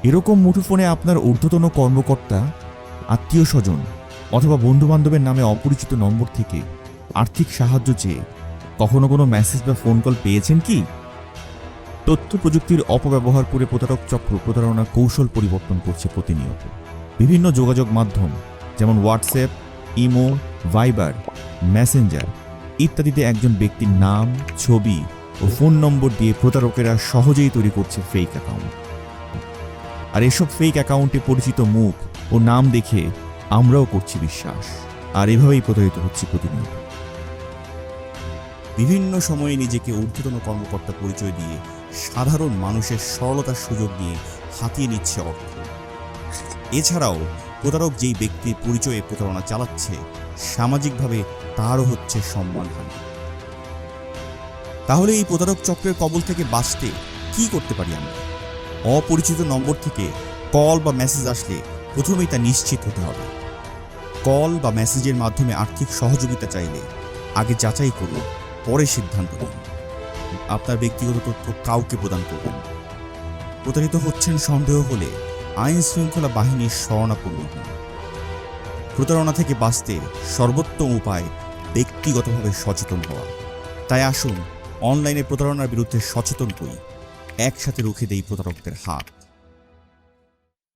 এরকম মুঠোফোনে আপনার ঊর্ধ্বতন কর্মকর্তা, আত্মীয় স্বজন অথবা বন্ধুবান্ধবের নামে অপরিচিত নম্বর থেকে আর্থিক সাহায্য চেয়ে কখনো কোনো মেসেজ বা ফোন কল পেয়েছেন কি? তথ্য প্রযুক্তির অপব্যবহার করে প্রতারক চক্র প্রতারণার কৌশল পরিবর্তন করছে প্রতিনিয়ত। বিভিন্ন যোগাযোগ মাধ্যম যেমন হোয়াটসঅ্যাপ, ইমো, ভাইবার, মেসেঞ্জার ইত্যাদিতে একজন ব্যক্তির নাম, ছবি ও ফোন নম্বর দিয়ে প্রতারকেরা সহজেই তৈরি করছে ফেক অ্যাকাউন্ট। আর এসব ফেক অ্যাকাউন্টে পরিচিত মুখ ও নাম দেখে আমরাও করছি বিশ্বাস, আর এভাবেই প্রতারিত হচ্ছে প্রতিনিয়ত। বিভিন্ন সময়ে নিজেকে ঊর্ধ্বতন কর্মকর্তা পরিচয় দিয়ে সাধারণ মানুষের সরলতার সুযোগ নিয়ে হাতিয়ে নিচ্ছে অর্থ। এছাড়াও প্রতারক যেই ব্যক্তির পরিচয়ে প্রতারণা চালাচ্ছে, সামাজিকভাবে তারও হচ্ছে সম্মানহানি। তাহলে এই প্রতারক চক্রের কবল থেকে বাঁচতে কি করতে পারি আমরা? অপরিচিত নম্বর থেকে কল বা মেসেজ আসলে প্রথমেই তা নিশ্চিত হতে হবে। কল বা মেসেজের মাধ্যমে আর্থিক সহযোগিতা চাইলে আগে যাচাই করুন, পরে সিদ্ধান্ত নিন। আপনার ব্যক্তিগত তথ্য কাউকে প্রদান করবেন না। প্রতারিত হচ্ছেন সন্দেহ হলে আইন শৃঙ্খলা বাহিনীর শরণাপন্ন হন। প্রতারণা থেকে বাঁচতে সর্বোত্তম উপায় ব্যক্তিগতভাবে সচেতন হওয়া। তাই আসুন অনলাইনে প্রতারণার বিরুদ্ধে সচেতন হই, একসাথে রুখে দেই প্রতারকদের হাত।